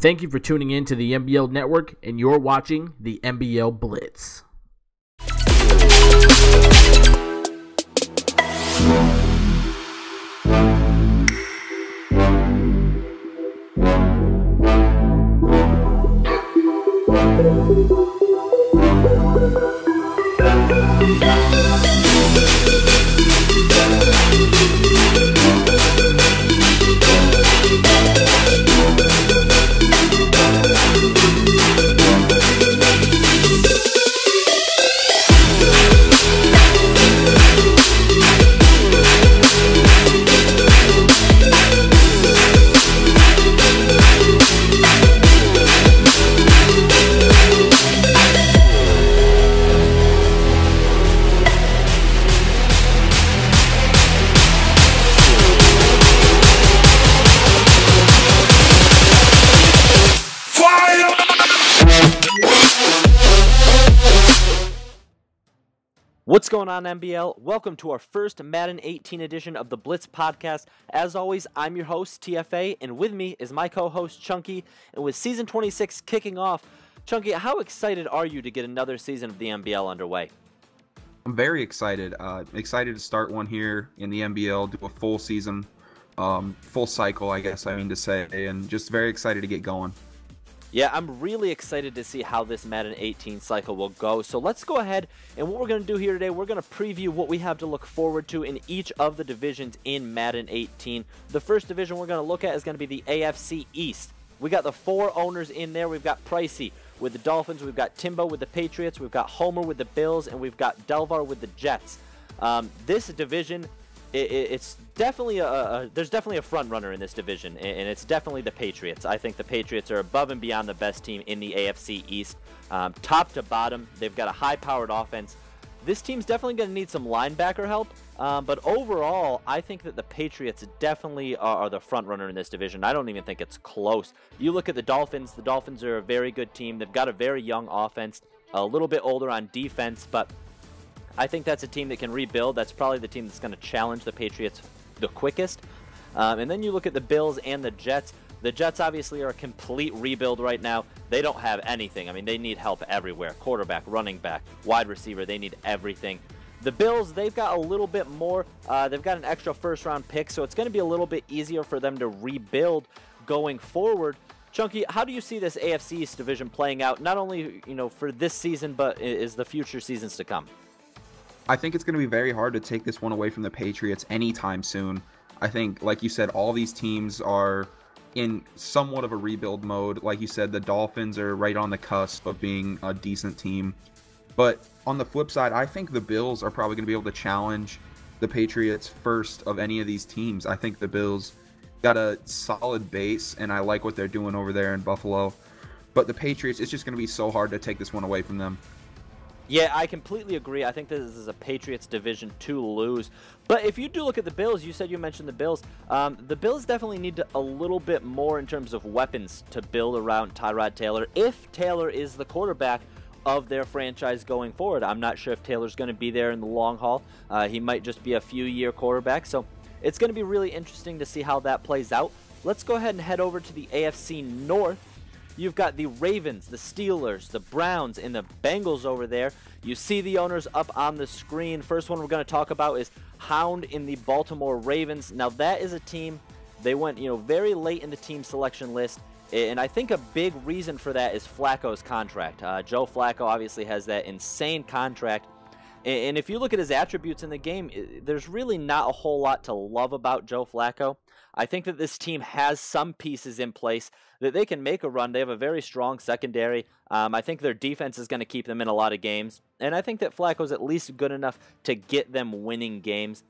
Thank you for tuning in to the MBL Network, and you're watching the MBL Blitz. What's going on, MBL? Welcome to our first Madden 18 edition of the Blitz Podcast. As always, I'm your host, TFA, and with me is my co-host, Chunky. And with Season 26 kicking off, Chunky, how excited are you to get another season of the MBL underway? I'm very excited. Excited to start one here in the MBL, do a full season, full cycle, I guess I mean to say, and just very excited to get going. Yeah, I'm really excited to see how this Madden 18 cycle will go. So let's go ahead, and what we're going to do here today, we're going to preview what we have to look forward to in each of the divisions in Madden 18. The first division we're going to look at is going to be the AFC East. We got the four owners in there. We've got Pricey with the Dolphins, we've got Timbo with the Patriots, we've got Homer with the Bills, and we've got Delvar with the Jets. This division, it's definitely there's definitely a front runner in this division, and it's definitely the Patriots. I think the Patriots are above and beyond the best team in the AFC East. Top to bottom, they've got a high-powered offense. This team's definitely going to need some linebacker help, but overall, I think that the Patriots definitely are the front runner in this division. I don't even think it's close. You look at the Dolphins are a very good team. They've got a very young offense, a little bit older on defense, but I think that's a team that can rebuild. That's probably the team that's going to challenge the Patriots the quickest. And then you look at the Bills and the Jets. The Jets obviously are a complete rebuild right now. They don't have anything. I mean, they need help everywhere. Quarterback, running back, wide receiver. They need everything. The Bills, they've got a little bit more. They've got an extra first-round pick, so it's going to be a little bit easier for them to rebuild going forward. Chunky, how do you see this AFC East division playing out, not only for this season, but is the future seasons to come? I think it's going to be very hard to take this one away from the Patriots anytime soon. I think, like you said, all these teams are in somewhat of a rebuild mode. Like you said, the Dolphins are right on the cusp of being a decent team. But on the flip side, I think the Bills are probably going to be able to challenge the Patriots first of any of these teams. I think the Bills got a solid base, and I like what they're doing over there in Buffalo. But the Patriots, it's just going to be so hard to take this one away from them. Yeah, I completely agree. I think this is a Patriots division to lose. But if you do look at the Bills, you mentioned the Bills. The Bills definitely need a little bit more in terms of weapons to build around Tyrod Taylor, if Taylor is the quarterback of their franchise going forward. I'm not sure if Taylor's going to be there in the long haul. He might just be a few-year quarterback. So it's going to be really interesting to see how that plays out. Let's go ahead and head over to the AFC North. You've got the Ravens, the Steelers, the Browns, and the Bengals over there. You see the owners up on the screen. First one we're going to talk about is Hound in the Baltimore Ravens. Now, that is a team, they went very late in the team selection list, and I think a big reason for that is Flacco's contract. Joe Flacco obviously has that insane contract, and if you look at his attributes in the game, there's really not a whole lot to love about Joe Flacco. I think that this team has some pieces in place that they can make a run. They have a very strong secondary. I think their defense is going to keep them in a lot of games. And I think that Flacco's at least good enough to get them winning games.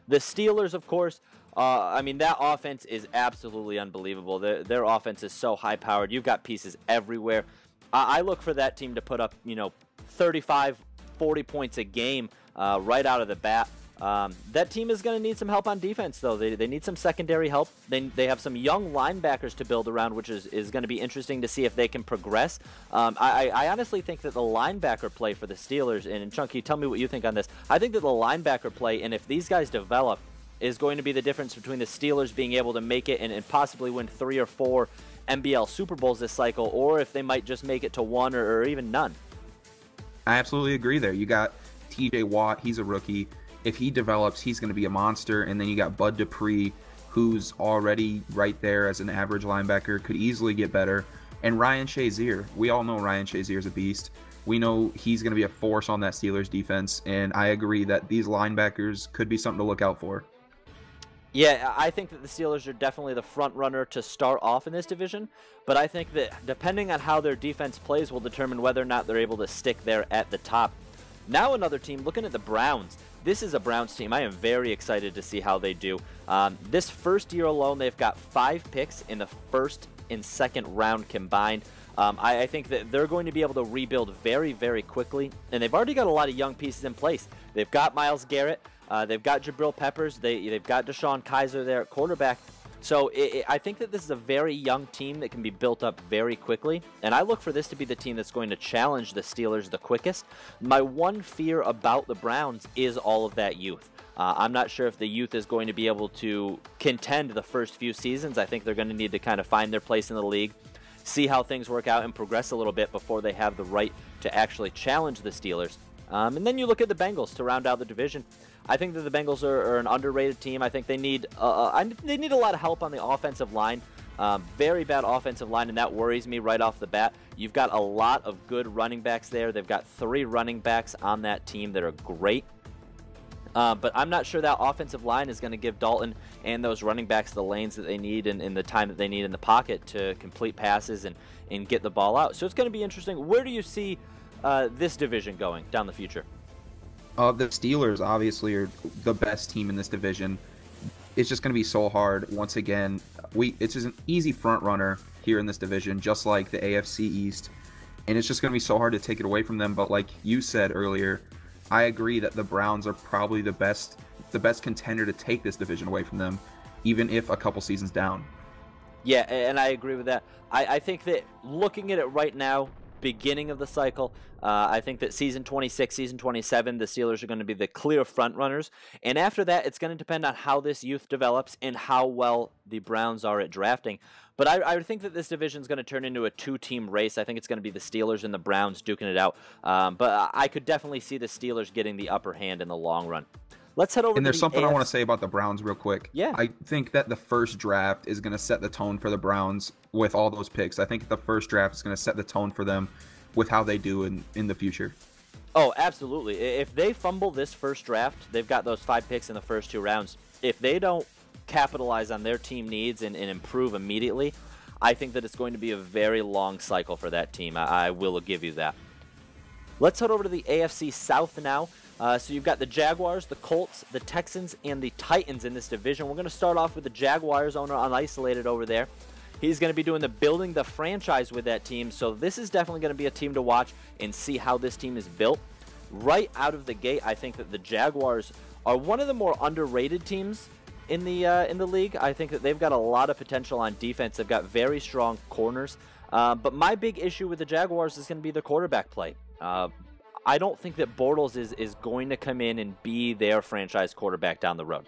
The Steelers, of course, I mean, that offense is absolutely unbelievable. Their offense is so high-powered. You've got pieces everywhere. I look for that team to put up, 35, 40 points a game right out of the bat. That team is going to need some help on defense, though. They need some secondary help. They have some young linebackers to build around, which is going to be interesting to see if they can progress. I honestly think that the linebacker play for the Steelers, and Chunky, tell me what you think on this. I think that the linebacker play, and if these guys develop, is going to be the difference between the Steelers being able to make it and possibly win 3 or 4 MBL Super Bowls this cycle, or if they might just make it to one or even none. I absolutely agree there. You got TJ Watt, he's a rookie. If he develops, he's going to be a monster. And then you got Bud Dupree, who's already right there as an average linebacker, could easily get better. And Ryan Shazier, we all know Ryan Shazier is a beast. We know he's going to be a force on that Steelers defense, and I agree that these linebackers could be something to look out for. Yeah, I think that the Steelers are definitely the front runner to start off in this division, but I think that depending on how their defense plays will determine whether or not they're able to stick there at the top. Now another team, looking at the Browns. This is a Browns team I am very excited to see how they do. This first year alone, they've got 5 picks in the first and second round combined. I think that they're going to be able to rebuild very, very quickly, and they've already got a lot of young pieces in place. They've got Myles Garrett. They've got Jabril Peppers. They've got Deshaun Kaiser there at quarterback. So I think that this is a very young team that can be built up very quickly, and I look for this to be the team that's going to challenge the Steelers the quickest. My one fear about the Browns is all of that youth. I'm not sure if the youth is going to be able to contend the first few seasons. I think they're going to need to kind of find their place in the league, see how things work out, and progress a little bit before they have the right to actually challenge the Steelers. And then you look at the Bengals to round out the division. I think that the Bengals are an underrated team. I think they need a lot of help on the offensive line. Very bad offensive line, and that worries me right off the bat. You've got a lot of good running backs there. They've got 3 running backs on that team that are great. But I'm not sure that offensive line is going to give Dalton and those running backs the lanes that they need and the time that they need in the pocket to complete passes and get the ball out. So it's going to be interesting. Where do you see this division going down the future? The Steelers obviously are the best team in this division. It's just going to be so hard. Once again, it's just an easy front runner here in this division, just like the AFC East. And it's just going to be so hard to take it away from them. But like you said earlier, I agree that the Browns are probably the best contender to take this division away from them, even if a couple seasons down. Yeah, and I agree with that. I think that looking at it right now, beginning of the cycle, I think that season 26, season 27, the Steelers are going to be the clear front runners. And after that, it's going to depend on how this youth develops and how well the Browns are at drafting. But I think that this division is going to turn into a 2-team race. I think it's going to be the Steelers and the Browns duking it out. But I could definitely see the Steelers getting the upper hand in the long run. Let's head over to the there's something I want to say about the Browns real quick. Yeah. I think that the first draft is going to set the tone for the Browns with all those picks. I think the first draft is going to set the tone for them with how they do in the future. Oh, absolutely. If they fumble this first draft, they've got those 5 picks in the first 2 rounds. If they don't capitalize on their team needs and improve immediately, I think that it's going to be a very long cycle for that team. I will give you that. Let's head over to the AFC South now. So you've got the Jaguars, the Colts, the Texans, and the Titans in this division. We're going to start off with the Jaguars owner unisolated over there. He's going to be doing the building the franchise with that team, so this is definitely going to be a team to watch and see how this team is built. Right out of the gate, I think that the Jaguars are one of the more underrated teams in the league. I think that they've got a lot of potential on defense. They've got very strong corners, but my big issue with the Jaguars is going to be their quarterback play. I don't think that Bortles is going to come in and be their franchise quarterback down the road.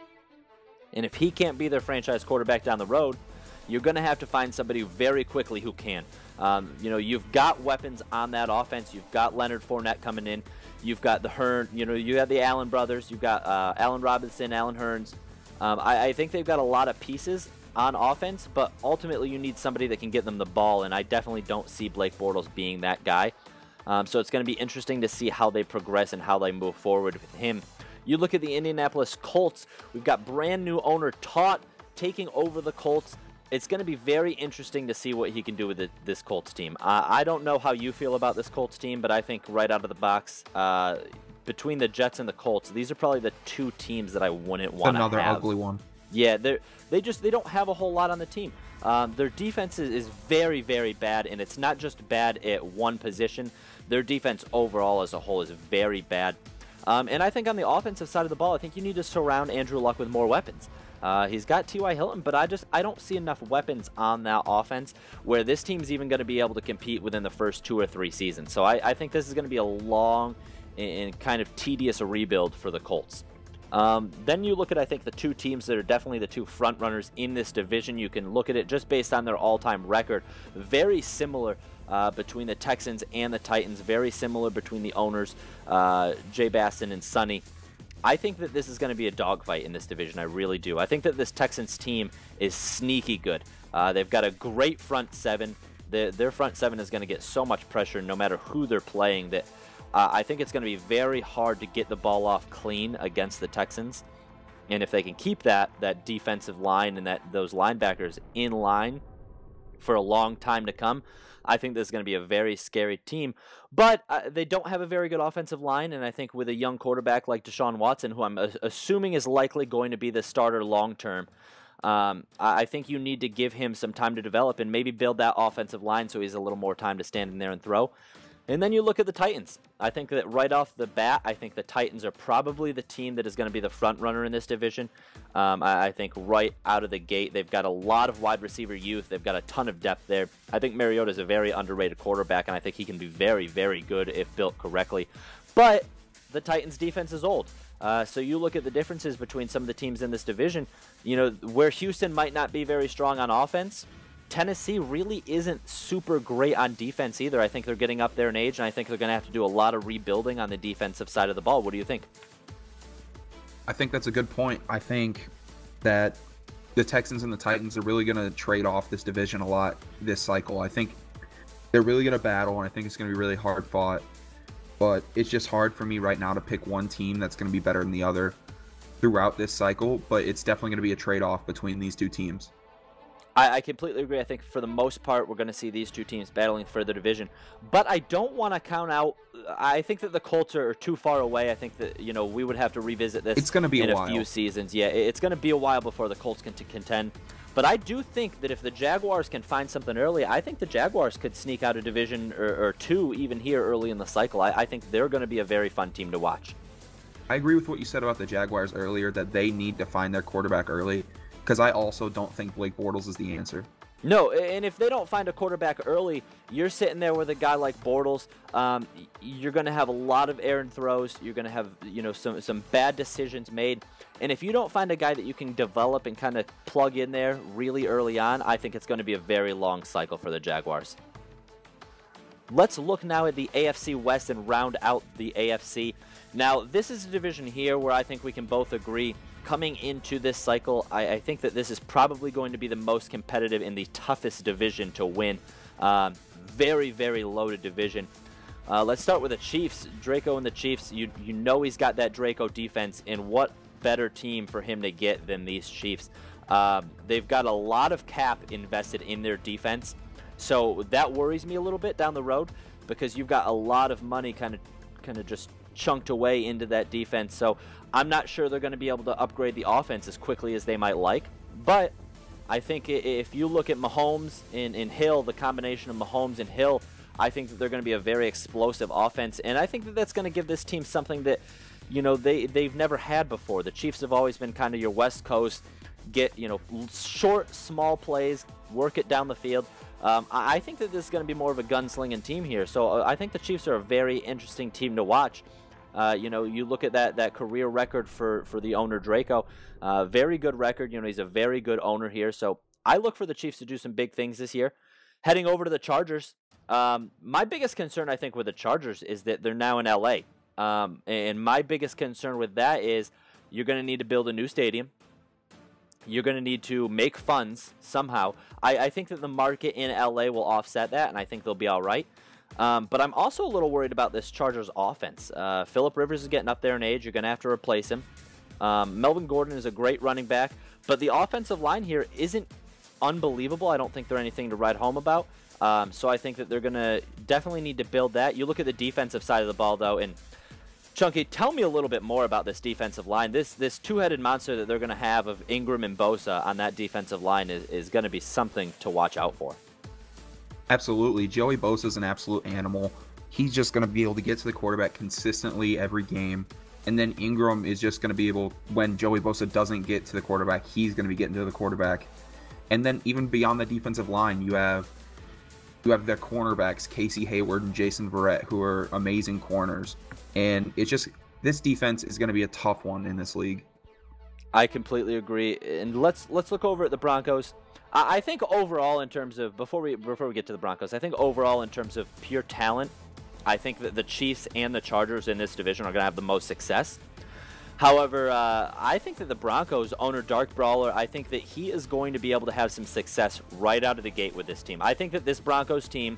And if he can't be their franchise quarterback down the road, you're going to have to find somebody very quickly who can. You've got weapons on that offense. You've got Leonard Fournette coming in. You've got the Hearn. You have the Allen brothers. You've got Allen Robinson, Allen Hearns. I think they've got a lot of pieces on offense, but ultimately you need somebody that can get them the ball, and I definitely don't see Blake Bortles being that guy. So it's going to be interesting to see how they progress and how they move forward with him. You look at the Indianapolis Colts. We've got brand new owner Todd taking over the Colts. It's going to be very interesting to see what he can do with this Colts team. I don't know how you feel about this Colts team, but I think right out of the box, between the Jets and the Colts, these are probably the 2 teams that I wouldn't want to have. Another ugly one. Yeah, they don't have a whole lot on the team. Their defense is very, very bad, and it's not just bad at one position. Their defense overall as a whole is very bad. And I think on the offensive side of the ball, I think you need to surround Andrew Luck with more weapons. He's got T.Y. Hilton, but I don't see enough weapons on that offense where this team's even going to be able to compete within the first 2 or 3 seasons. So I think this is going to be a long and kind of tedious rebuild for the Colts. Then you look at, I think, the two teams that are definitely the two front runners in this division. You can look at it just based on their all-time record. Very similar between the Texans and the Titans. Very similar between the owners, Jay Baston and Sonny. I think that this is going to be a dogfight in this division. I really do. I think that this Texans team is sneaky good. They've got a great front seven. Their front seven is going to get so much pressure no matter who they're playing that I think it's going to be very hard to get the ball off clean against the Texans. And if they can keep that defensive line and those linebackers in line for a long time to come, I think this is going to be a very scary team. But they don't have a very good offensive line, and I think with a young quarterback like Deshaun Watson, who I'm assuming is likely going to be the starter long term, I think you need to give him some time to develop and maybe build that offensive line so he has a little more time to stand in there and throw. And then you look at the Titans. I think that right off the bat, I think the Titans are probably the team that is going to be the front runner in this division. I think right out of the gate, they've got a lot of wide receiver youth. They've got a ton of depth there. I think Mariota is a very underrated quarterback, and I think he can be very, very good if built correctly. But the Titans' defense is old. So you look at the differences between some of the teams in this division. You know, where Houston might not be very strong on offense, Tennessee really isn't super great on defense either. I think they're getting up there in age, and I think they're going to have to do a lot of rebuilding on the defensive side of the ball. What do you think? I think that's a good point. I think that the Texans and the Titans are really going to trade off this division a lot this cycle. I think they're really going to battle, and I think it's going to be really hard fought. But it's just hard for me right now to pick one team that's going to be better than the other throughout this cycle. But it's definitely going to be a trade-off between these two teams. I completely agree. I think for the most part, we're going to see these two teams battling for the division. But I don't want to count out. I think that the Colts are too far away. I think that, you know, we would have to revisit this. It's going to be in a while. Few seasons. Yeah, it's going to be a while before the Colts can contend. But I do think that if the Jaguars can find something early, I think the Jaguars could sneak out a division or two even here early in the cycle. I think they're going to be a very fun team to watch. I agree with what you said about the Jaguars earlier, that they need to find their quarterback early. Because I also don't think Blake Bortles is the answer. No, and if they don't find a quarterback early, you're sitting there with a guy like Bortles. You're going to have a lot of errant throws. You're going to have, you know, some bad decisions made. And if you don't find a guy that you can develop and kind of plug in there really early on, I think it's going to be a very long cycle for the Jaguars. Let's look now at the AFC West and round out the AFC. Now, this is a division here where I think we can both agree coming into this cycle, I think that this is probably going to be the most competitive and the toughest division to win. Very, very loaded division. Let's start with the Chiefs. Draco and the Chiefs, you know he's got that Draco defense, and what better team for him to get than these Chiefs. They've got a lot of cap invested in their defense, so that worries me a little bit down the road because you've got a lot of money kind of just chunked away into that defense. So I'm not sure they're going to be able to upgrade the offense as quickly as they might like. But I think if you look at Mahomes and Hill, the combination of Mahomes and Hill, I think that they're going to be a very explosive offense. And I think that that's going to give this team something that, you know, they've never had before. The Chiefs have always been kind of your West Coast, get, you know, short, small plays, work it down the field. I think that this is going to be more of a gunslinging team here. So I think the Chiefs are a very interesting team to watch. You know, you look at that career record for the owner Draco, very good record. You know, he's a very good owner here. So I look for the Chiefs to do some big things this year. Heading over to the Chargers, my biggest concern I think with the Chargers is that they're now in LA. And my biggest concern with that is you're going to need to build a new stadium. You're going to need to make funds somehow. I think that the market in LA will offset that, and I think they'll be all right. But I'm also a little worried about this Chargers offense. Phillip Rivers is getting up there in age. You're going to have to replace him. Melvin Gordon is a great running back. But the offensive line here isn't unbelievable. I don't think they're anything to write home about. So I think that they're going to definitely need to build that. You look at the defensive side of the ball, though, and Chunky, tell me a little bit more about this defensive line. This two-headed monster that they're going to have of Ingram and Bosa on that defensive line is going to be something to watch out for. Absolutely. Joey Bosa is an absolute animal. He's just going to be able to get to the quarterback consistently every game. And then Ingram is just going to be able, when Joey Bosa doesn't get to the quarterback, he's going to be getting to the quarterback. And then even beyond the defensive line, you have their cornerbacks, Casey Hayward and Jason Verrett, who are amazing corners. And it's just this defense is going to be a tough one in this league. I completely agree. And let's look over at the Broncos. I think overall, in terms of before we get to the Broncos, I think overall in terms of pure talent, I think that the Chiefs and the Chargers in this division are going to have the most success. However, I think that the Broncos owner, Dark Brawler, I think that he is going to be able to have some success right out of the gate with this team. I think that this Broncos team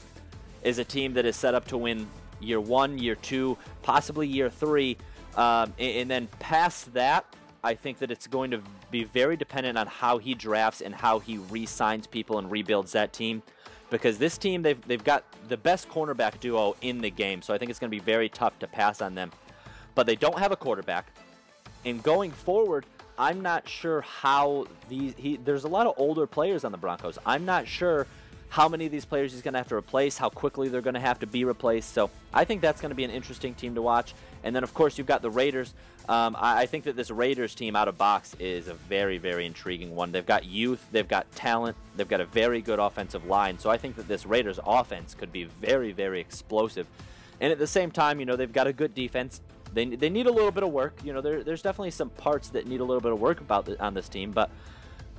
is a team that is set up to win year 1, year 2, possibly year 3. And then past that, I think that it's going to be very dependent on how he drafts and how he re-signs people and rebuilds that team. Because this team, they've got the best cornerback duo in the game, so I think it's going to be very tough to pass on them. But they don't have a quarterback. And going forward, I'm not sure how there's a lot of older players on the Broncos. I'm not sure how many of these players he's going to have to replace, how quickly they're going to have to be replaced. So I think that's going to be an interesting team to watch. And then, of course, you've got the Raiders. I think that this Raiders team out of box is a very, very intriguing one. They've got youth. They've got talent. They've got a very good offensive line. So I think that this Raiders offense could be very, very explosive. And at the same time, you know, they've got a good defense. They need a little bit of work. You know, there's definitely some parts that need a little bit of work on this team. But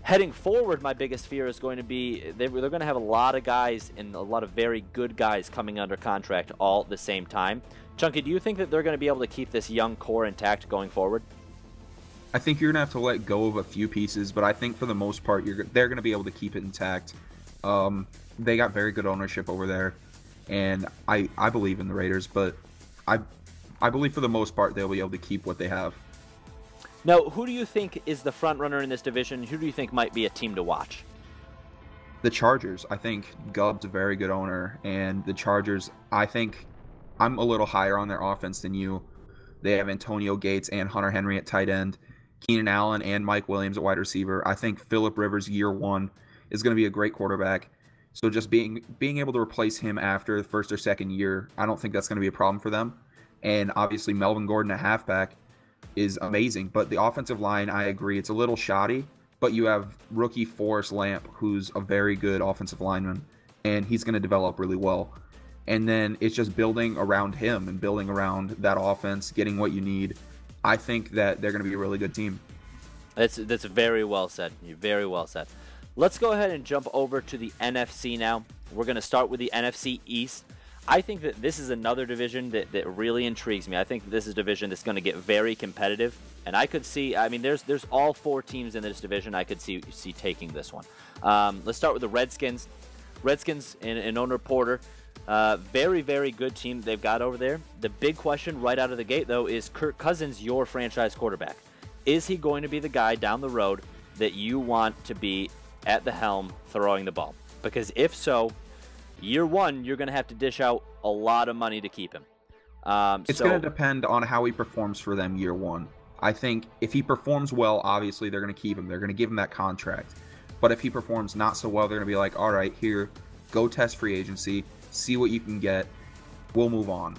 heading forward, my biggest fear is going to be they're going to have a lot of guys and a lot of very good guys coming under contract all at the same time. Chunky, do you think that they're going to be able to keep this young core intact going forward? I think you're going to have to let go of a few pieces, but I think for the most part, they're going to be able to keep it intact. They got very good ownership over there, and I believe in the Raiders, but I believe for the most part they'll be able to keep what they have. Now, who do you think is the front runner in this division? Who do you think might be a team to watch? The Chargers. I think Gubb's a very good owner, and the Chargers, I think I'm a little higher on their offense than you. They have Antonio Gates and Hunter Henry at tight end, Keenan Allen and Mike Williams at wide receiver. I think Phillip Rivers year 1 is going to be a great quarterback. So just being able to replace him after the first or second year, I don't think that's going to be a problem for them. And obviously Melvin Gordon at halfback is amazing. But the offensive line, I agree, it's a little shoddy. But you have rookie Forrest Lamp, who's a very good offensive lineman, and he's going to develop really well. And then it's just building around him and building around that offense, getting what you need. I think that they're going to be a really good team. That's very well said. Very well said. Let's go ahead and jump over to the NFC now. We're going to start with the NFC East. I think that this is another division that really intrigues me. I think that this is a division that's going to get very competitive. And I could see, I mean, there's all 4 teams in this division I could see taking this one. Let's start with the Redskins. Redskins and owner Porter. Very, very good team they've got over there. The big question right out of the gate, though, is Kirk Cousins your franchise quarterback? Is he going to be the guy down the road that you want to be at the helm throwing the ball? Because if so, year 1, you're going to have to dish out a lot of money to keep him. It's going to depend on how he performs for them year 1. I think if he performs well, obviously they're going to keep him. They're going to give him that contract. But if he performs not so well, they're going to be like, all right, here, go test free agency, see what you can get, we'll move on.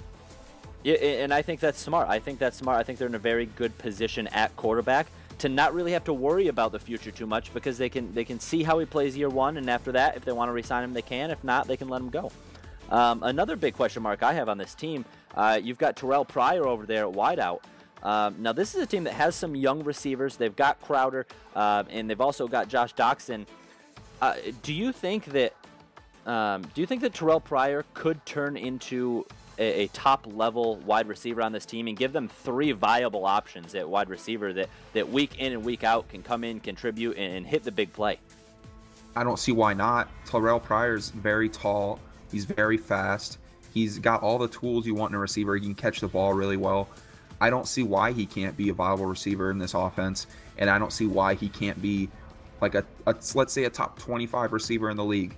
Yeah, and I think that's smart. I think they're in a very good position at quarterback to not really have to worry about the future too much, because they can see how he plays year 1, and after that, if they want to re-sign him, they can. If not, they can let him go. Another big question mark I have on this team, you've got Terrell Pryor over there at wideout. Now, this is a team that has some young receivers. They've got Crowder, and they've also got Josh Doxson. Do you think that Terrell Pryor could turn into a top-level wide receiver on this team and give them 3 viable options at wide receiver that week in and week out can come in, contribute, and hit the big play? I don't see why not. Terrell Pryor's very tall. He's very fast. He's got all the tools you want in a receiver. He can catch the ball really well. I don't see why he can't be a viable receiver in this offense, and I don't see why he can't be like let's say a top 25 receiver in the league.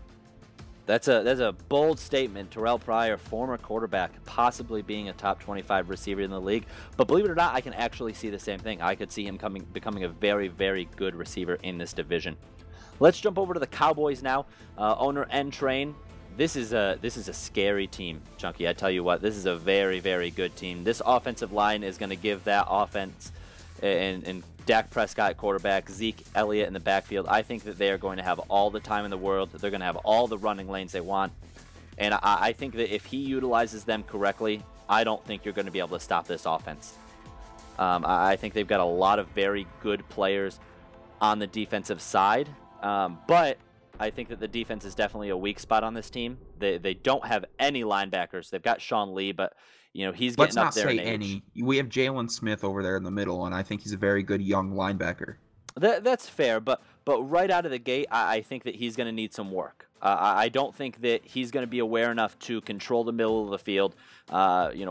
That's a bold statement. Terrell Pryor, former quarterback, possibly being a top 25 receiver in the league. But believe it or not, I can actually see the same thing. I could see him becoming a very, very good receiver in this division. Let's jump over to the Cowboys now. Owner N-Train. This is a scary team, Chunky. I tell you what, this is a very, very good team. This offensive line is going to give that offense and Dak Prescott quarterback, Zeke Elliott in the backfield. I think that they are going to have all the time in the world. They're going to have all the running lanes they want. And I think that if he utilizes them correctly, I don't think you're going to be able to stop this offense. I think they've got a lot of very good players on the defensive side, but I think that the defense is definitely a weak spot on this team. They don't have any linebackers. They've got Sean Lee, but he's getting up there in age. Let's not say any. We have Jalen Smith over there in the middle, and I think he's a very good young linebacker. That's fair, but right out of the gate, I think that he's going to need some work. I don't think that he's going to be aware enough to control the middle of the field,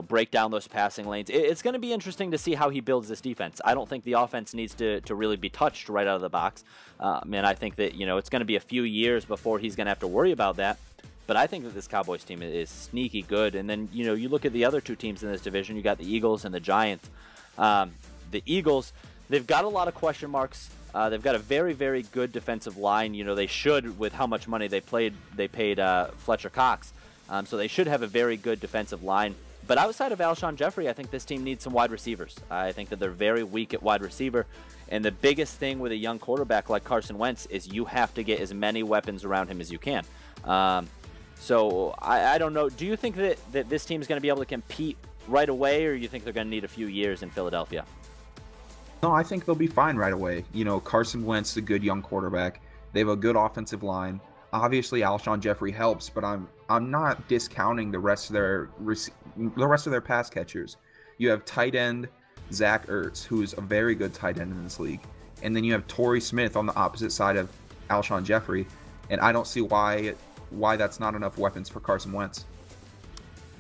break down those passing lanes. It's going to be interesting to see how he builds this defense. I don't think the offense needs to really be touched right out of the box. I think that it's going to be a few years before he's going to have to worry about that. But I think that this Cowboys team is sneaky good. And then you look at the other two teams in this division. You got the Eagles and the Giants. The Eagles, they've got a lot of question marks. They've got a very, very good defensive line. They should, with how much money they paid Fletcher Cox. So they should have a very good defensive line. But outside of Alshon Jeffrey, I think this team needs some wide receivers. I think that they're very weak at wide receiver. And the biggest thing with a young quarterback like Carson Wentz is you have to get as many weapons around him as you can. So I don't know. Do you think that this team is going to be able to compete right away, or do you think they're going to need a few years in Philadelphia? No, I think they'll be fine right away. Carson Wentz is a good young quarterback. They have a good offensive line. Obviously, Alshon Jeffrey helps, but I'm not discounting the rest of their pass catchers. You have tight end Zach Ertz, who's a very good tight end in this league, and then you have Torrey Smith on the opposite side of Alshon Jeffrey, and I don't see why that's not enough weapons for Carson Wentz.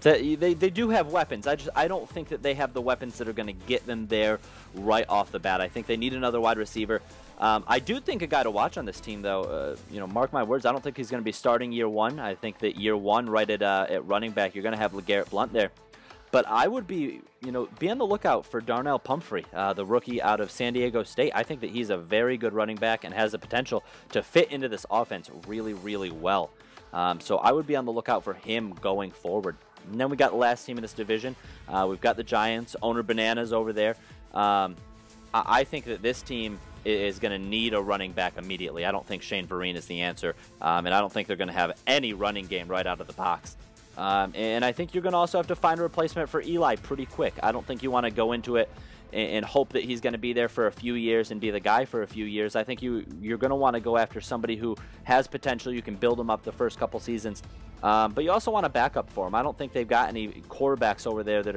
They do have weapons. I don't think that they have the weapons that are going to get them there right off the bat. I think they need another wide receiver. I do think a guy to watch on this team, though, mark my words, I don't think he's going to be starting year one. I think that year one, right at running back, you're going to have LeGarrette Blount there. But I would be on the lookout for Darnell Pumphrey, the rookie out of San Diego State. I think that he's a very good running back and has the potential to fit into this offense really, really well. So I would be on the lookout for him going forward. And then we got the last team in this division. We've got the Giants, owner Bananas over there. I think that this team is going to need a running back immediately. I don't think Shane Vereen is the answer, and I don't think they're going to have any running game right out of the box. And I think you're going to also have to find a replacement for Eli pretty quick. I don't think you want to go into it and hope that he's going to be there for a few years and be the guy for a few years. I think you're going to want to go after somebody who has potential. You can build him up the first couple seasons. But you also want a backup for him. I don't think they've got any quarterbacks over there that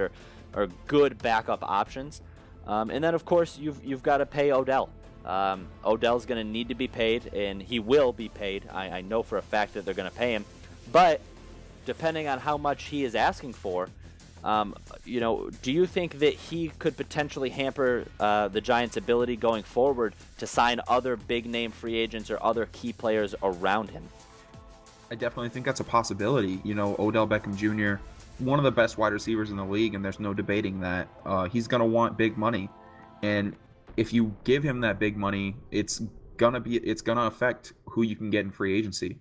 are good backup options. And then, of course, you've got to pay Odell. Odell's going to need to be paid, and he will be paid. I know for a fact that they're going to pay him. But depending on how much he is asking for, do you think that he could potentially hamper the Giants' ability going forward to sign other big-name free agents or other key players around him? I definitely think that's a possibility. Odell Beckham Jr., one of the best wide receivers in the league, and there's no debating that. He's going to want big money. And if you give him that big money, it's going to affect who you can get in free agency.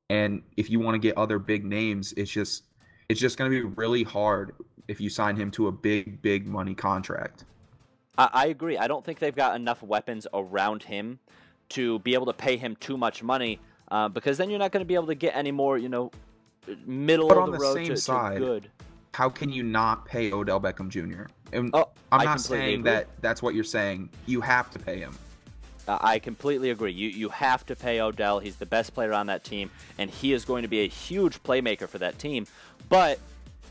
And if you want to get other big names, it's just going to be really hard if you sign him to a big money contract. I agree. I don't think they've got enough weapons around him to be able to pay him too much money. Because then you're not going to be able to get any more, middle of the road to good. How can you not pay Odell Beckham Jr.? And I'm not saying that that's what you're saying. You have to pay him. I completely agree. You have to pay Odell. He's the best player on that team, and he is going to be a huge playmaker for that team. But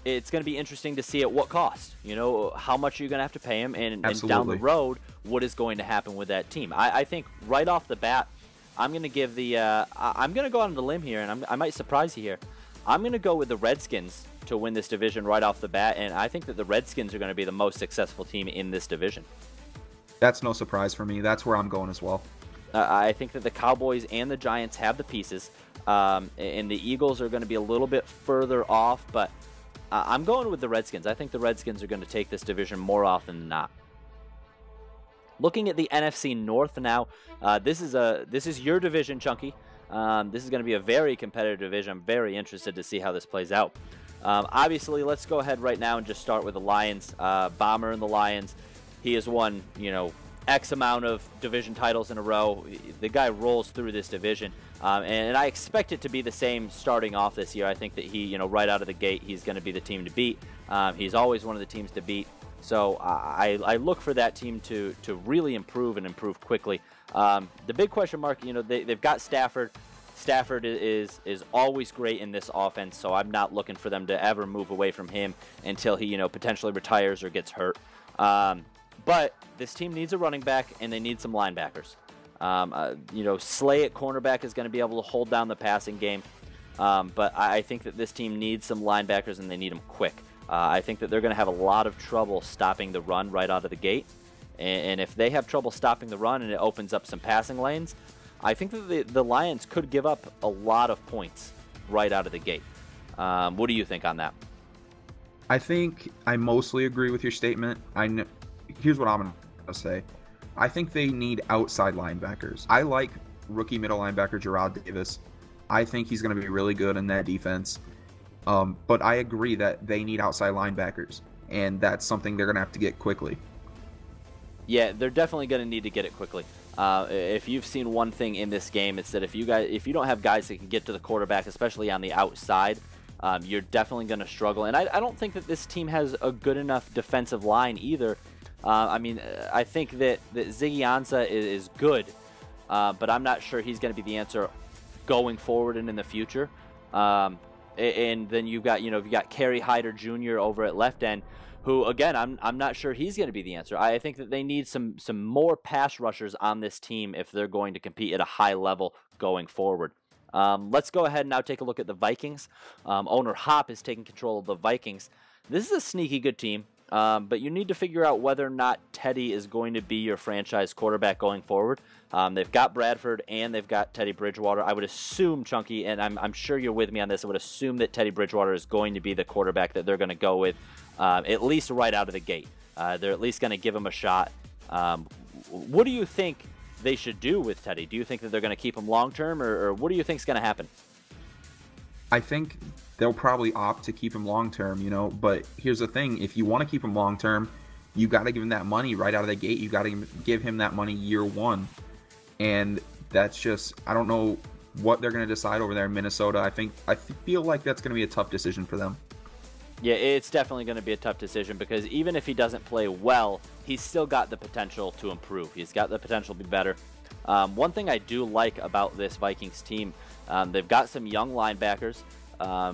it's going to be interesting to see at what cost. How much are you going to have to pay him, and down the road, what is going to happen with that team? I think right off the bat, I'm going to give I'm going to go out on the limb here, and I might surprise you here. I'm going to go with the Redskins to win this division right off the bat, and I think that the Redskins are going to be the most successful team in this division. That's no surprise for me. That's where I'm going as well. I think that the Cowboys and the Giants have the pieces, and the Eagles are going to be a little bit further off, but I'm going with the Redskins. I think the Redskins are going to take this division more often than not. Looking at the NFC North now, this is your division, Chunky. This is going to be a very competitive division. I'm very interested to see how this plays out. Obviously, let's go ahead right now and just start with the Lions. Bomber and the Lions. He has won, X amount of division titles in a row. The guy rolls through this division, and I expect it to be the same starting off this year. I think that he, right out of the gate, he's going to be the team to beat. He's always one of the teams to beat. So I look for that team to really improve and improve quickly. The big question mark, they've got Stafford. Stafford is always great in this offense, so I'm not looking for them to ever move away from him until he, potentially retires or gets hurt. But this team needs a running back, and they need some linebackers. Slay at cornerback is going to be able to hold down the passing game, but I think that this team needs some linebackers, and they need them quick. I think that they're going to have a lot of trouble stopping the run right out of the gate, and if they have trouble stopping the run and it opens up some passing lanes, I think that the Lions could give up a lot of points right out of the gate. What do you think on that? I think I mostly agree with your statement. Here's what I'm going to say. I think they need outside linebackers. I like rookie middle linebacker Gerard Davis. I think he's going to be really good in that defense. But I agree that they need outside linebackers, and that's something they're going to have to get quickly. Yeah, they're definitely going to need to get it quickly. If you've seen one thing in this game, it's that if you don't have guys that can get to the quarterback, especially on the outside, you're definitely going to struggle. And I don't think that this team has a good enough defensive line either. I think that Ziggy Ansah is good, but I'm not sure he's going to be the answer going forward and in the future. And then you've got Kerry Hyder Jr. over at left end, who, again, I'm not sure he's going to be the answer. I think that they need some more pass rushers on this team if they're going to compete at a high level going forward. Let's go ahead and now take a look at the Vikings. Owner Hop is taking control of the Vikings. This is a sneaky good team, but you need to figure out whether or not Teddy is going to be your franchise quarterback going forward. They've got Bradford and they've got Teddy Bridgewater. I would assume, Chunky, and I'm sure you're with me on this, I would assume that Teddy Bridgewater is going to be the quarterback that they're going to go with, at least right out of the gate. They're at least going to give him a shot. What do you think they should do with Teddy? Do you think that they're going to keep him long-term, or what do you think is going to happen? I think they'll probably opt to keep him long-term, but here's the thing. If you want to keep him long-term, you got to give him that money right out of the gate. You got to give him that money year one. And that's just, I don't know what they're going to decide over there in Minnesota. I feel like that's going to be a tough decision for them. Yeah, it's definitely going to be a tough decision because even if he doesn't play well, he's still got the potential to improve. He's got the potential to be better. One thing I do like about this Vikings team, they've got some young linebackers.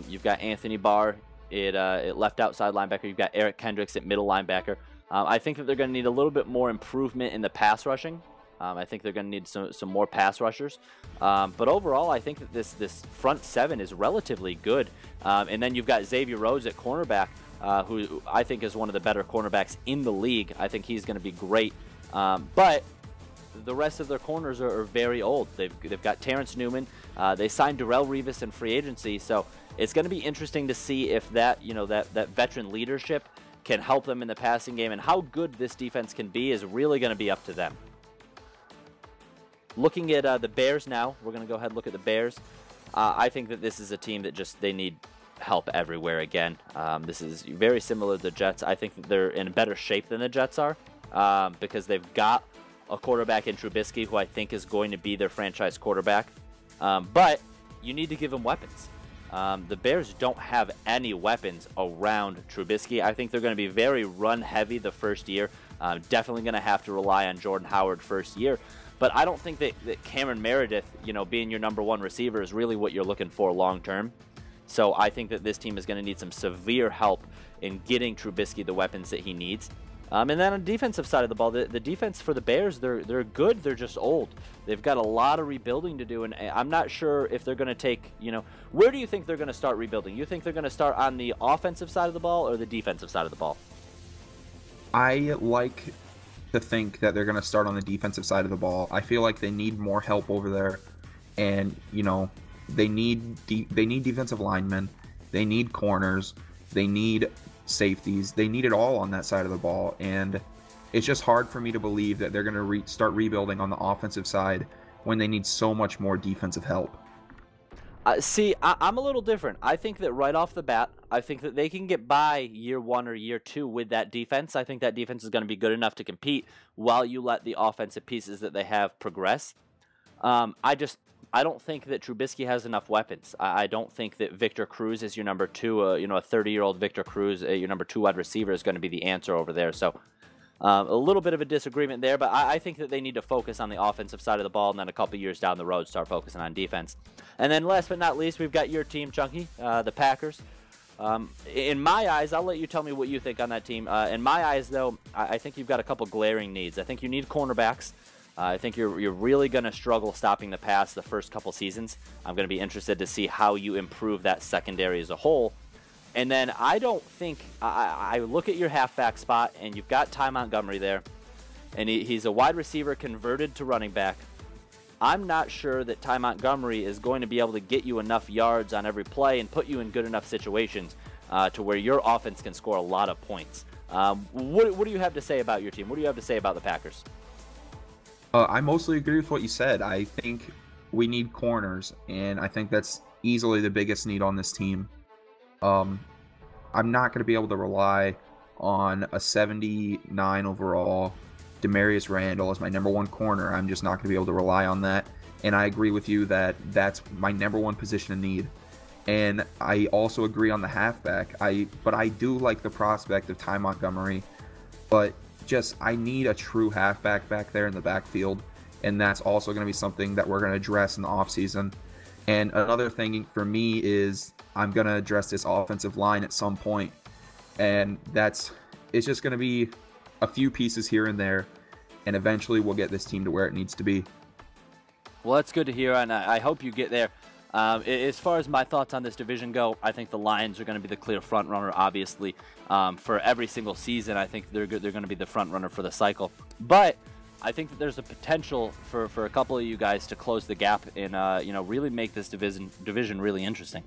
You've got Anthony Barr at left outside linebacker. You've got Eric Kendricks at middle linebacker. I think that they're going to need a little bit more improvement in the pass rushing. I think they're going to need some more pass rushers. But overall, I think that this front seven is relatively good. And then you've got Xavier Rhodes at cornerback, who I think is one of the better cornerbacks in the league. I think he's going to be great. But the rest of their corners are very old. They've got Terrence Newman. They signed Darrelle Revis in free agency. So it's going to be interesting to see if that veteran leadership can help them in the passing game. And how good this defense can be is really going to be up to them. Looking at the Bears now, we're going to go ahead and look at the Bears. I think that this is a team that they need help everywhere again. This is very similar to the Jets. I think that they're in better shape than the Jets are because they've got a quarterback in Trubisky who I think is going to be their franchise quarterback. But you need to give him weapons. The Bears don't have any weapons around Trubisky. I think they're going to be very run-heavy the first year. Definitely going to have to rely on Jordan Howard first year. But I don't think that Cameron Meredith, being your number one receiver is really what you're looking for long-term. So I think that this team is going to need some severe help in getting Trubisky the weapons that he needs. And then on the defensive side of the ball, the defense for the Bears, they're good. They're just old. They've got a lot of rebuilding to do, and I'm not sure if they're going to take, where do you think they're going to start rebuilding? You think they're going to start on the offensive side of the ball or the defensive side of the ball? I like to think that they're going to start on the defensive side of the ball. I feel like they need more help over there, and they need defensive linemen, they need corners, they need safeties, they need it all on that side of the ball, and it's just hard for me to believe that they're going to start rebuilding on the offensive side when they need so much more defensive help. See, I'm a little different. I think that right off the bat, I think that they can get by year one or year two with that defense. I think that defense is going to be good enough to compete while you let the offensive pieces that they have progress. I I don't think that Trubisky has enough weapons. I don't think that Victor Cruz is your number two. A 30-year-old Victor Cruz, your number 2 wide receiver, is going to be the answer over there. So a little bit of a disagreement there, but I think that they need to focus on the offensive side of the ball, and then a couple years down the road start focusing on defense. And then last but not least, we've got your team, Chunky, the Packers. In my eyes, I'll let you tell me what you think on that team. In my eyes, though, I think you've got a couple glaring needs. I think you need cornerbacks. I think you're really going to struggle stopping the pass the first couple seasons. I'm going to be interested to see how you improve that secondary as a whole. And then I don't think I look at your halfback spot, and you've got Ty Montgomery there, and he's a wide receiver converted to running back. I'm not sure that Ty Montgomery is going to be able to get you enough yards on every play and put you in good enough situations to where your offense can score a lot of points. What do you have to say about your team? What do you have to say about the Packers? I mostly agree with what you said. I think we need corners, and I think that's easily the biggest need on this team. I'm not going to be able to rely on a 79 overall Demarius Randall as my number 1 corner. I'm just not going to be able to rely on that. And I agree with you that that's my number 1 position of need. And I also agree on the halfback. But I do like the prospect of Ty Montgomery. But I need a true halfback back there in the backfield. And that's also going to be something that we're going to address in the offseason. And another thing for me is I'm going to address this offensive line at some point. And it's just going to be a few pieces here and there, and eventually we'll get this team to where it needs to be. Well, that's good to hear, and I hope you get there. As far as my thoughts on this division go, I think the Lions are going to be the clear front runner, obviously. For every single season, I think they're going to be the front runner for the cycle. But I think that there's a potential for a couple of you guys to close the gap and really make this division really interesting.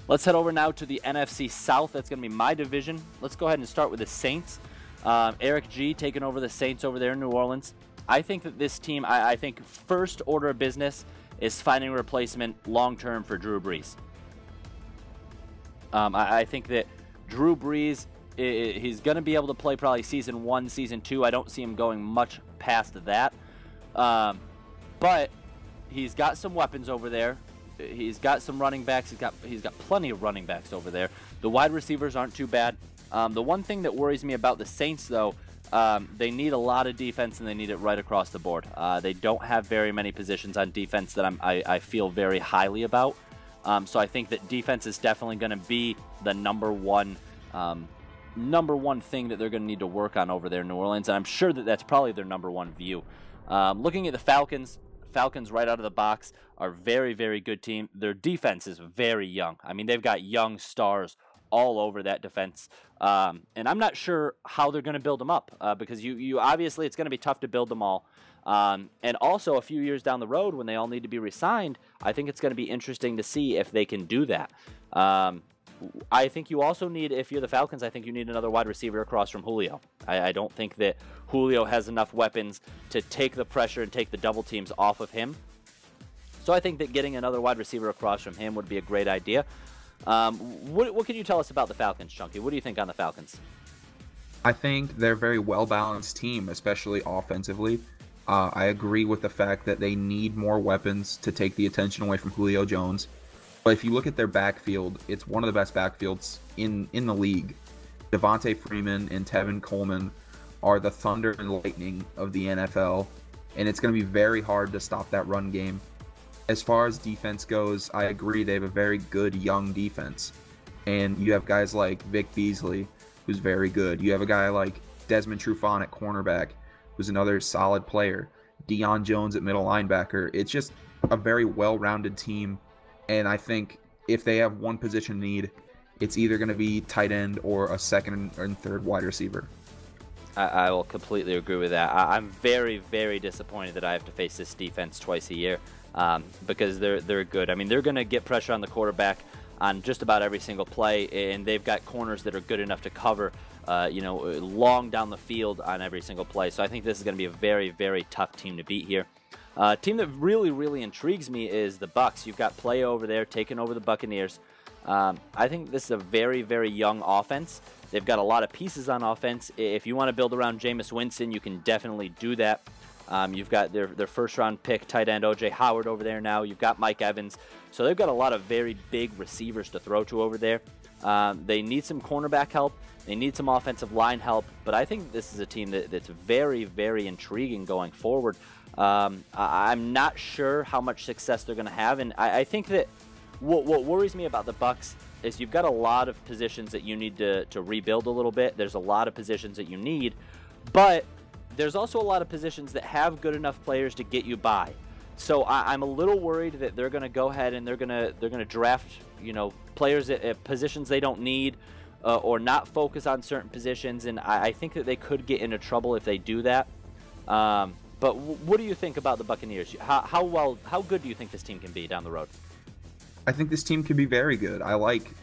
Let's head over now to the NFC South. That's going to be my division. Let's go ahead and start with the Saints. Eric G taking over the Saints over there in New Orleans. I think that this team, I think first order of business is finding a replacement long-term for Drew Brees. I think that Drew Brees, he's going to be able to play probably Season 1, Season 2. I don't see him going much past that. But he's got some weapons over there. He's got some running backs. He's got plenty of running backs over there. The wide receivers aren't too bad. The one thing that worries me about the Saints, though, they need a lot of defense, and they need it right across the board. They don't have very many positions on defense that I feel very highly about. So I think that defense is definitely going to be the number one thing that they're going to need to work on over there in New Orleans, and I'm sure that that's probably their number 1 view. Looking at the Falcons right out of the box are very, very good team. Their defense is very young. I mean, they've got young stars all over that defense, and I'm not sure how they're going to build them up because you obviously it's going to be tough to build them all, and also a few years down the road when they all need to be re-signed, I think it's going to be interesting to see if they can do that. I think you also need, if you're the Falcons, I think you need another wide receiver across from Julio. I don't think that Julio has enough weapons to take the pressure and take the double teams off of him. So I think that getting another wide receiver across from him would be a great idea. What can you tell us about the Falcons, Chunky? What do you think on the Falcons? I think they're a very well-balanced team, especially offensively. I agree with the fact that they need more weapons to take the attention away from Julio Jones. But if you look at their backfield, it's one of the best backfields in the league. Devontae Freeman and Tevin Coleman are the thunder and lightning of the NFL, and it's going to be very hard to stop that run game. As far as defense goes, I agree they have a very good young defense. And you have guys like Vic Beasley, who's very good. You have a guy like Desmond Trufant at cornerback, who's another solid player. Deion Jones at middle linebacker. It's just a very well-rounded team. And I think if they have one position need, it's either going to be tight end or a second and third wide receiver. I will completely agree with that. I'm very, very disappointed that I have to face this defense twice a year because they're good. I mean, they're going to get pressure on the quarterback on just about every single play, and they've got corners that are good enough to cover, long down the field on every single play. So I think this is going to be a very, very tough team to beat here. Team that really, really intrigues me is the Bucs. You've got Play over there taking over the Buccaneers. I think this is a very, very young offense. They've got a lot of pieces on offense. If you want to build around Jameis Winston, you can definitely do that. You've got their first-round pick tight end O.J. Howard over there now. You've got Mike Evans. So they've got a lot of very big receivers to throw to over there. They need some cornerback help. They need some offensive line help. But I think this is a team that's very, very intriguing going forward. I'm not sure how much success they're going to have. And I think that what worries me about the Bucs is you've got a lot of positions that you need to rebuild a little bit. There's a lot of positions that you need. But there's also a lot of positions that have good enough players to get you by. So I'm a little worried that they're going to go ahead and they're going to draft, players at positions they don't need, or not focus on certain positions. And I think that they could get into trouble if they do that. But what do you think about the Buccaneers? How good do you think this team can be down the road? I think this team can be very good.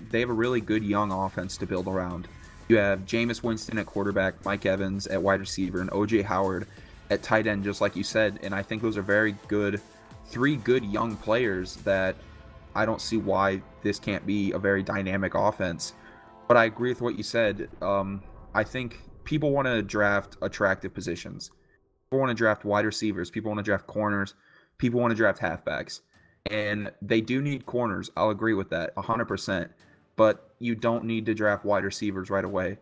They have a really good young offense to build around. You have Jameis Winston at quarterback, Mike Evans at wide receiver, and O.J. Howard at tight end, just like you said. And I think those are very good, 3 good young players that I don't see why this can't be a very dynamic offense. But I agree with what you said. I think people want to draft attractive positions. People want to draft wide receivers. People want to draft corners. People want to draft halfbacks. And they do need corners. I'll agree with that 100%. But you don't need to draft wide receivers right away.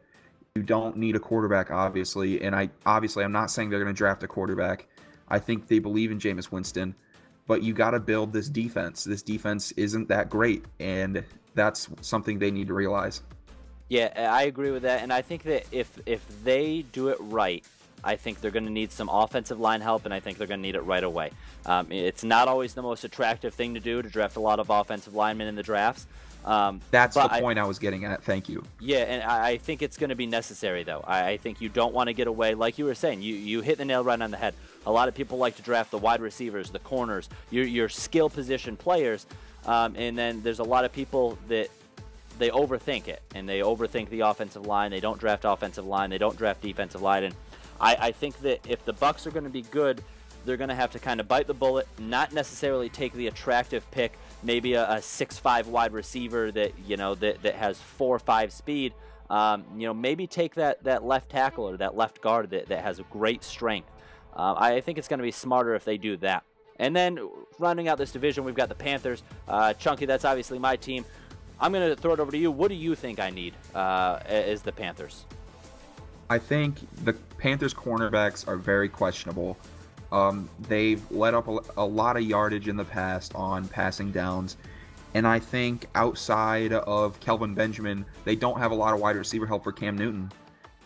You don't need a quarterback, obviously. And I'm not saying they're going to draft a quarterback. I think they believe in Jameis Winston. But you got to build this defense. This defense isn't that great. And that's something they need to realize. Yeah, I agree with that. And I think that if they do it right, I think they're going to need some offensive line help, and I think they're going to need it right away. It's not always the most attractive thing to do, to draft a lot of offensive linemen in the drafts. That's the point I was getting at. Thank you. Yeah, and I think it's going to be necessary, though. I think you don't want to get away. Like you were saying, you hit the nail right on the head. A lot of people like to draft the wide receivers, the corners, your skill position players, and then there's a lot of people that they overthink it, and they overthink the offensive line. They don't draft offensive line. They don't draft defensive line, and I think that if the Bucs are going to be good, they're going to have to kind of bite the bullet, not necessarily take the attractive pick, maybe a 6'5" wide receiver that that has 4.5 speed. Maybe take that left tackle or that left guard that has a great strength. I think it's going to be smarter if they do that. And then rounding out this division, we've got the Panthers. Chunky, that's obviously my team. I'm going to throw it over to you. What do you think I need as the Panthers? I think the Panthers' cornerbacks are very questionable. They've let up a lot of yardage in the past on passing downs. And I think outside of Kelvin Benjamin, they don't have a lot of wide receiver help for Cam Newton.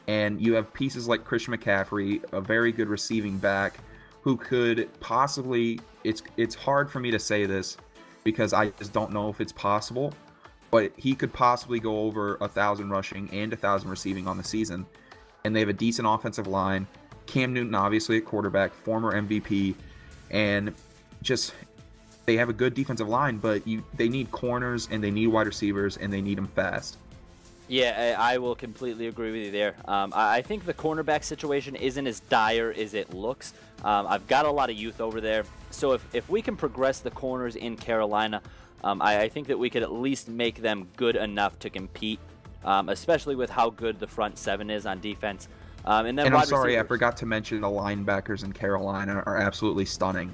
And you have pieces like Christian McCaffrey, a very good receiving back, who could possibly, it's hard for me to say this because I just don't know if it's possible, but he could possibly go over 1,000 rushing and 1,000 receiving on the season. And they have a decent offensive line. Cam Newton, obviously, at quarterback, former MVP, and just they have a good defensive line, but they need corners and they need wide receivers and they need them fast. Yeah, I will completely agree with you there. I think the cornerback situation isn't as dire as it looks. I've got a lot of youth over there, so if we can progress the corners in Carolina, I think that we could at least make them good enough to compete, especially with how good the front seven is on defense. And I'm sorry, I forgot to mention the linebackers in Carolina are absolutely stunning.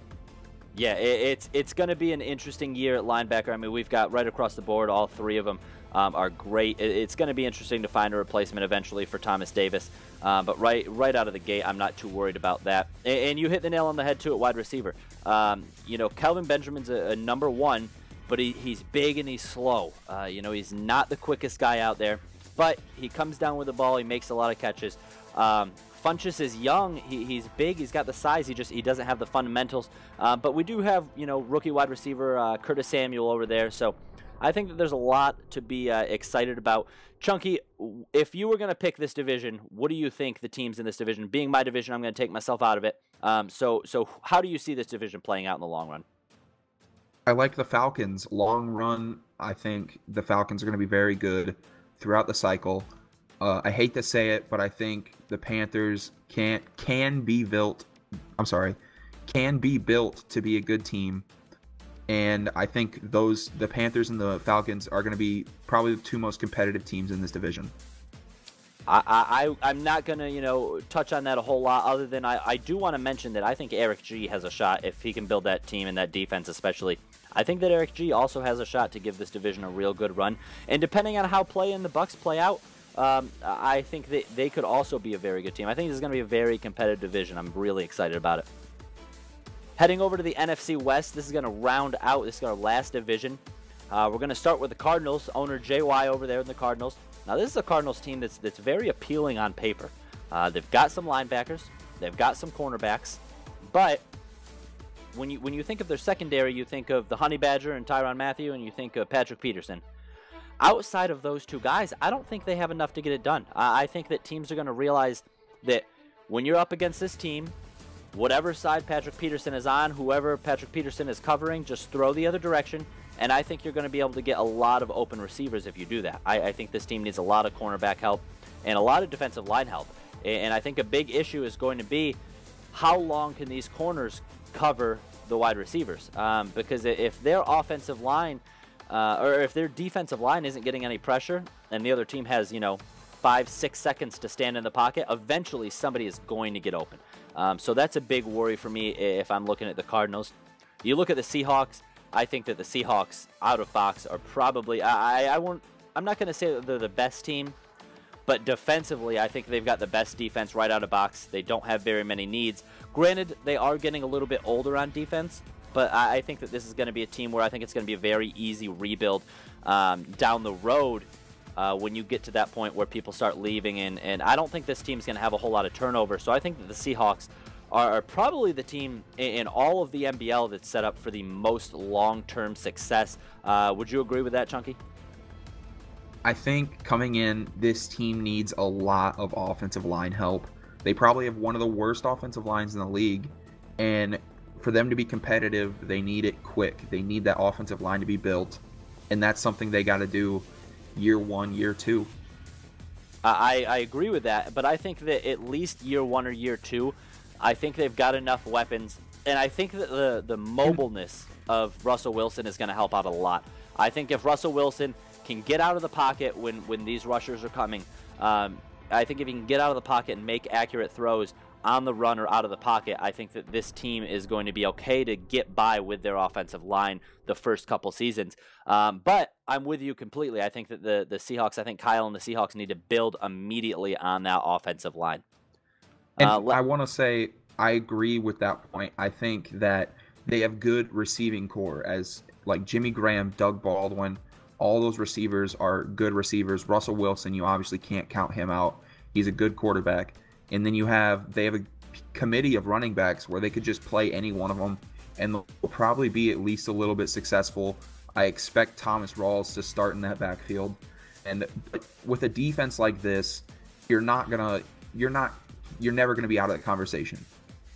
Yeah, it's going to be an interesting year at linebacker. I mean, we've got right across the board, all 3 of them are great. It's going to be interesting to find a replacement eventually for Thomas Davis. But right out of the gate, I'm not too worried about that. And you hit the nail on the head, too, at wide receiver. Kelvin Benjamin's a number 1, but he's big and he's slow. He's not the quickest guy out there, but he comes down with the ball. He makes a lot of catches. Funchess is young. He's big. He's got the size. He doesn't have the fundamentals. But we do have rookie wide receiver Curtis Samuel over there. So I think that there's a lot to be excited about. Chunky, if you were going to pick this division, what do you think the teams in this division? Being my division, I'm going to take myself out of it. So how do you see this division playing out in the long run? I like the Falcons. Long run, I think the Falcons are going to be very good throughout the cycle. I hate to say it, but I think the Panthers can be built to be a good team. And I think the Panthers and the Falcons are going to be probably the 2 most competitive teams in this division. I'm not going to, touch on that a whole lot other than I do want to mention that I think Eric G has a shot if he can build that team and that defense especially. I think that Eric G also has a shot to give this division a real good run. And depending on how the Bucks play out, I think that they could also be a very good team. I think this is going to be a very competitive division. I'm really excited about it. Heading over to the NFC West, this is going to round out. This is our last division. We're going to start with the Cardinals. Owner JY over there in the Cardinals. Now, this is a Cardinals team that's very appealing on paper. They've got some linebackers. They've got some cornerbacks. But when you think of their secondary, you think of the Honey Badger and Tyrann Mathieu, and you think of Patrick Peterson. Outside of those two guys, I don't think they have enough to get it done. I think that teams are going to realize that when you're up against this team, whatever side Patrick Peterson is on, whoever Patrick Peterson is covering, just throw the other direction. And I think you're going to be able to get a lot of open receivers if you do that. I think this team needs a lot of cornerback help and a lot of defensive line help. And I think a big issue is going to be how long can these corners cover the wide receivers? Because if their offensive line or if their defensive line isn't getting any pressure and the other team has, 5-6 seconds to stand in the pocket, eventually somebody is going to get open. So that's a big worry for me if I'm looking at the Cardinals. You look at the Seahawks. I think that the Seahawks out of box are probably, I'm not going to say that they're the best team, but defensively, I think they've got the best defense right out of box. They don't have very many needs. Granted, they are getting a little bit older on defense, but I think that this is going to be a team where I think it's going to be a very easy rebuild down the road when you get to that point where people start leaving, and I don't think this team's going to have a whole lot of turnover. So I think that the Seahawks are probably the team in all of the MBL that's set up for the most long-term success. Would you agree with that, Chunky? I think coming in, this team needs a lot of offensive line help. They probably have one of the worst offensive lines in the league, and for them to be competitive, they need it quick. They need that offensive line to be built, and that's something they got to do year one, year two. I agree with that, but I think that at least year one or year two, I think they've got enough weapons, and I think that the mobileness of Russell Wilson is going to help out a lot. I think if Russell Wilson can get out of the pocket when these rushers are coming, I think if he can get out of the pocket and make accurate throws on the run or out of the pocket, I think that this team is going to be okay to get by with their offensive line the first couple seasons. But I'm with you completely. I think that the Seahawks, I think Kyle and the Seahawks need to build immediately on that offensive line. And I want to say I agree with that point. I think that they have good receiving core, as like Jimmy Graham, Doug Baldwin, all those receivers are good receivers. Russell Wilson, you obviously can't count him out. He's a good quarterback. And then they have a committee of running backs where they could just play any one of them, and they'll probably be at least a little bit successful. I expect Thomas Rawls to start in that backfield. And with a defense like this, you're never going to be out of the conversation.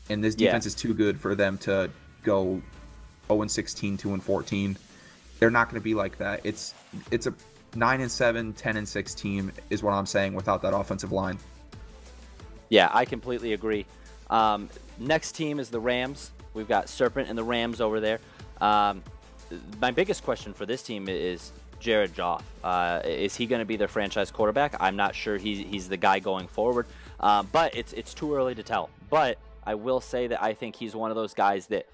And this defense is too good for them to go 0-16, 2-14. They're not going to be like that. It's a 9-7, 10-6 team is what I'm saying without that offensive line. Yeah, I completely agree. Next team is the Rams. We've got Serpent and the Rams over there. My biggest question for this team is Jared Goff. Is he going to be their franchise quarterback? I'm not sure he's the guy going forward, but it's too early to tell. But I will say that I think he's one of those guys that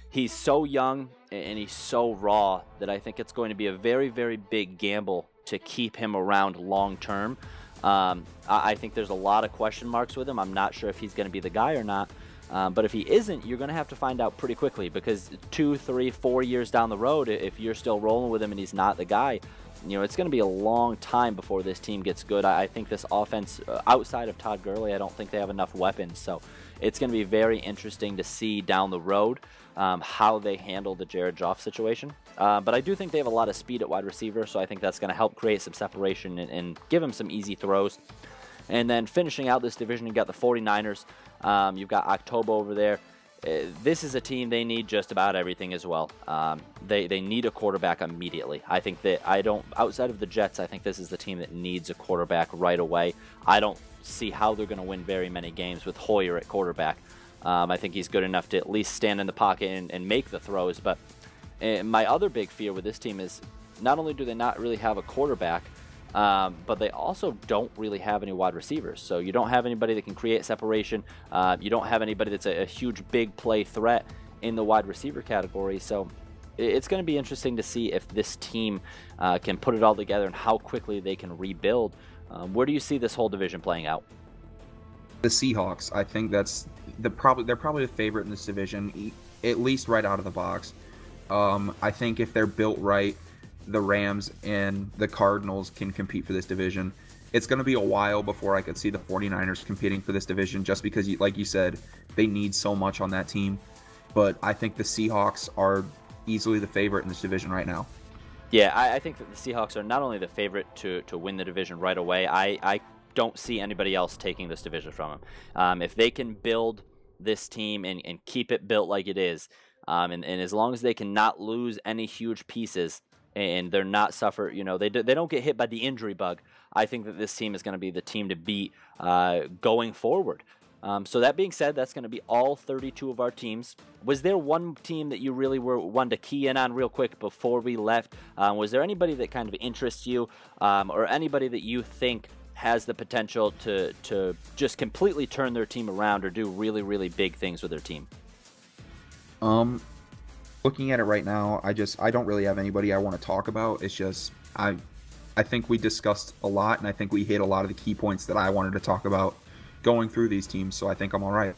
he's so young and he's so raw that I think it's going to be a very, very big gamble to keep him around long term. I think there's a lot of question marks with him. I'm not sure if he's going to be the guy or not. But if he isn't, you're going to have to find out pretty quickly, because 2, 3, 4 years down the road, if you're still rolling with him and he's not the guy, it's going to be a long time before this team gets good. I think this offense, outside of Todd Gurley, I don't think they have enough weapons. So it's going to be very interesting to see down the road how they handle the Jared Goff situation. But I do think they have a lot of speed at wide receiver, so I think that's going to help create some separation and give him some easy throws. And then finishing out this division, you've got the 49ers. You've got October over there. This is a team, they need just about everything as well. They need a quarterback immediately. I think that outside of the Jets, I think this is the team that needs a quarterback right away. I don't see how they're going to win very many games with Hoyer at quarterback. I think he's good enough to at least stand in the pocket and make the throws. But my other big fear with this team is not only do they not really have a quarterback, but they also don't really have any wide receivers. So you don't have anybody that can create separation. You don't have anybody that's a huge big play threat in the wide receiver category. So it's going to be interesting to see if this team can put it all together and how quickly they can rebuild. Where do you see this whole division playing out? The Seahawks. I think that's they're probably the favorite in this division, at least right out of the box. I think if they're built right, the Rams and the Cardinals can compete for this division. It's going to be a while before I could see the 49ers competing for this division, just because, like you said, they need so much on that team. But I think the Seahawks are easily the favorite in this division right now. Yeah, I think that the Seahawks are not only the favorite to win the division right away, I don't see anybody else taking this division from them. If they can build this team and keep it built like it is, and as long as they can not lose any huge pieces and they're not suffer, they don't get hit by the injury bug, I think that this team is going to be the team to beat going forward. So that being said, that's going to be all 32 of our teams. Was there one team that you really wanted to key in on real quick before we left? Was there anybody that kind of interests you, or anybody that you think has the potential to just completely turn their team around or do really, really big things with their team? Looking at it right now, I don't really have anybody I want to talk about. It's just I think we discussed a lot, and I think we hit a lot of the key points that I wanted to talk about going through these teams, so I think I'm all right.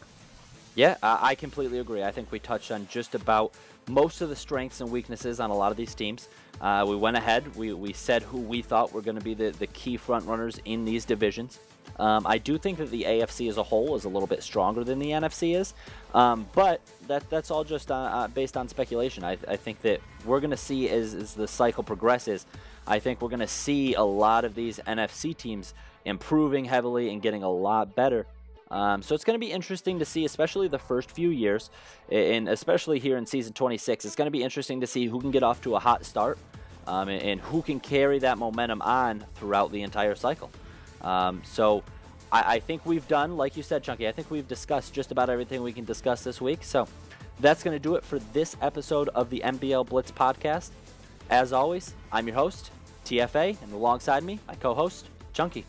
Yeah, I completely agree. I think we touched on just about most of the strengths and weaknesses on a lot of these teams. We went ahead. We said who we thought were going to be the key front runners in these divisions. I do think that the AFC as a whole is a little bit stronger than the NFC is, but that's all just based on speculation. I think that we're going to see as the cycle progresses, I think we're going to see a lot of these NFC teams improving heavily and getting a lot better. So it's going to be interesting to see, especially the first few years, and especially here in season 26. It's going to be interesting to see who can get off to a hot start, and who can carry that momentum on throughout the entire cycle. So I think we've done, like you said, Chunky, I think we've discussed just about everything we can discuss this week. So that's going to do it for this episode of the MBL Blitz podcast. As always, I'm your host, TFA, and alongside me, my co-host, Chunky.